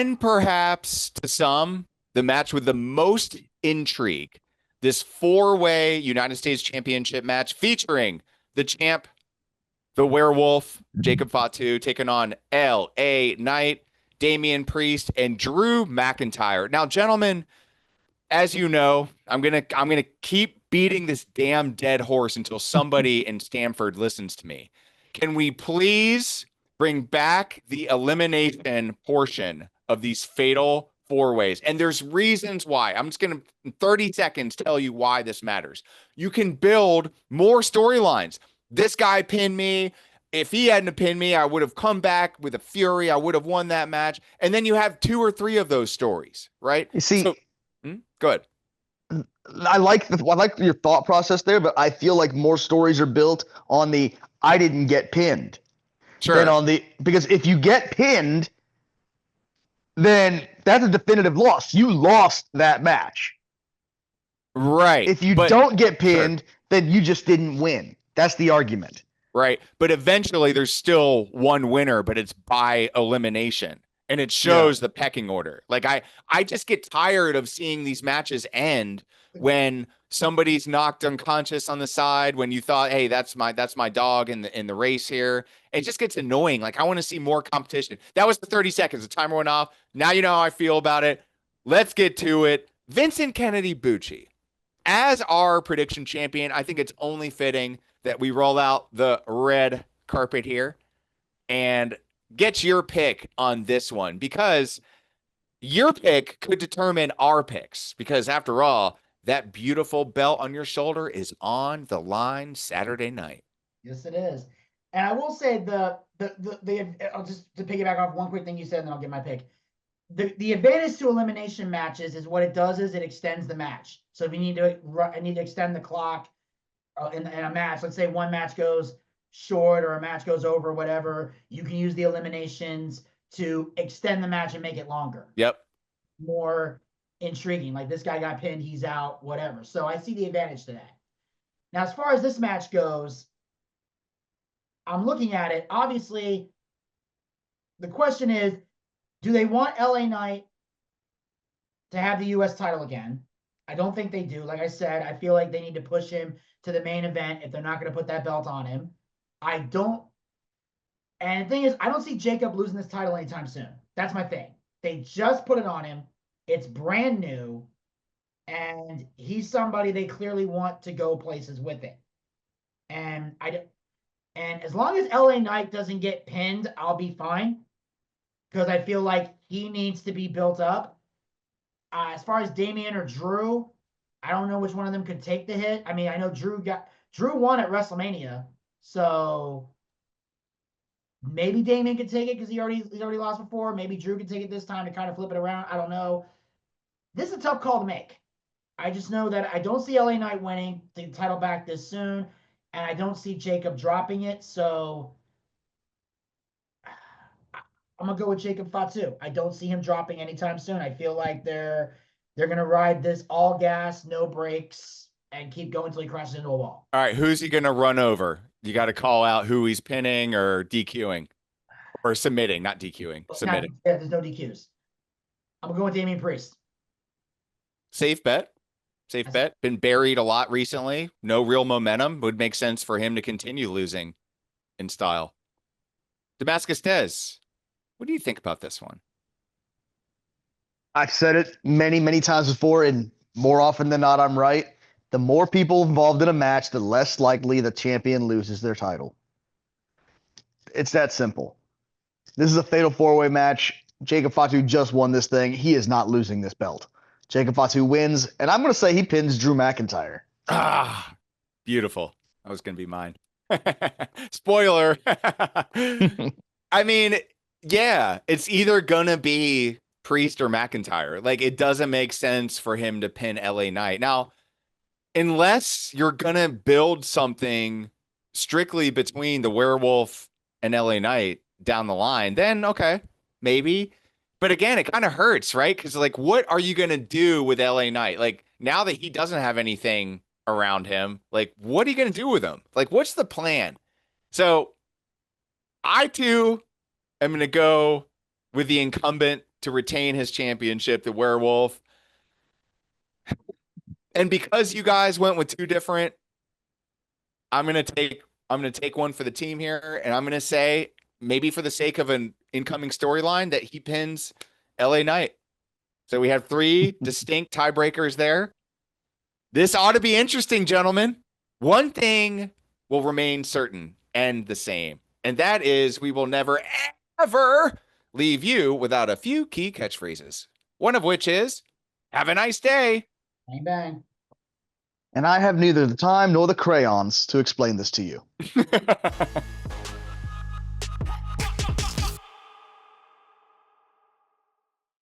and perhaps to some, the match with the most intrigue. This four-way United States Championship match featuring the champ, the werewolf, Jacob Fatu, taking on LA Knight, Damian Priest, and Drew McIntyre. Now, gentlemen, as you know, I'm gonna keep beating this damn dead horse until somebody in Stamford listens to me. Can we please bring back the elimination portion of these fatal four ways? And there's reasons why. I'm just gonna in 30 seconds tell you why this matters. You can build more storylines. This guy pinned me. If he hadn't pinned me, I would have come back with a fury. I would have won that match. And then you have two or three of those stories, right? You see, So, good. I like your thought process there, but I feel like more stories are built on the I didn't get pinned than Sure. on the because if you get pinned, then that's a definitive loss. You lost that match. Right. If you But don't get sure. pinned, then you just didn't win. That's the argument. Right. But eventually there's still one winner, but it's by elimination. And it Yeah. shows the pecking order. Like I just get tired of seeing these matches end when somebody's knocked unconscious on the side, when you thought, hey, that's my dog in the race here. It just gets annoying. Like I want to see more competition. That was the 30 seconds. The timer went off. Now you know how I feel about it. Let's get to it. Vincent Kennedy Bucci. As our prediction champion, I think it's only fitting that we roll out the red carpet here and get your pick on this one, because your pick could determine our picks. Because after all, that beautiful belt on your shoulder is on the line Saturday night. Yes, it is. And I will say I'll just to piggyback off one quick thing you said, and then I'll get my pick. The advantage to elimination matches is what it does is it extends the match. So if you need to, I need to extend the clock in a match. Let's say one match goes short or a match goes over, whatever. You can use the eliminations to extend the match and make it longer. Yep. More intriguing. Like this guy got pinned, he's out, whatever. So I see the advantage to that. Now, as far as this match goes, I'm looking at it. Obviously, the question is, do they want LA Knight to have the U.S. title again? I don't think they do. Like I said, I feel like they need to push him to the main event if they're not going to put that belt on him. I don't. And the thing is, I don't see Jacob losing this title anytime soon. That's my thing. They just put it on him. It's brand new. And he's somebody they clearly want to go places with it. And as long as LA Knight doesn't get pinned, I'll be fine. Because I feel like he needs to be built up. As far as Damian or Drew, I don't know which one of them could take the hit. I mean, I know Drew won at WrestleMania, so maybe Damian could take it because he's already lost before. Maybe Drew could take it this time to kind of flip it around. I don't know. This is a tough call to make. I just know that I don't see LA Knight winning the title back this soon, and I don't see Jacob dropping it. So I'm gonna go with Jacob Fatu. I don't see him dropping anytime soon. I feel like they're gonna ride this all gas, no brakes, and keep going until he crashes into a wall. All right, who's he gonna run over? You got to call out who he's pinning or DQing or submitting, not DQing, submitting. Yeah, there's no DQs. I'm gonna go with Damian Priest. Safe bet. Safe bet. Been buried a lot recently. No real momentum. Would make sense for him to continue losing in style. Damascus Dez, what do you think about this one? I've said it many, many times before, and more often than not, I'm right. The more people involved in a match, the less likely the champion loses their title. It's that simple. This is a fatal four-way match. Jacob Fatu just won this thing. He is not losing this belt. Jacob Fatu wins, and I'm going to say he pins Drew McIntyre. Ah, beautiful. That was going to be mine. Spoiler. I mean, yeah, it's either going to be Priest or McIntyre. Like, it doesn't make sense for him to pin LA Knight. Now, unless you're going to build something strictly between the werewolf and LA Knight down the line, then okay, maybe. But again, it kind of hurts, right? Because like, what are you going to do with LA Knight? Like, now that he doesn't have anything around him, like, what are you going to do with him? Like, what's the plan? So I too am going to go with the incumbent to retain his championship, the Werewolf. And because you guys went with two different, I'm gonna take one for the team here, and I'm gonna say, maybe for the sake of an incoming storyline, that he pins LA Knight. So we have 3 distinct tiebreakers there. This ought to be interesting, gentlemen. One thing will remain certain and the same, and that is we will never, ever leave you without a few key catchphrases. One of which is, have a nice day. Bang, bang. And I have neither the time nor the crayons to explain this to you.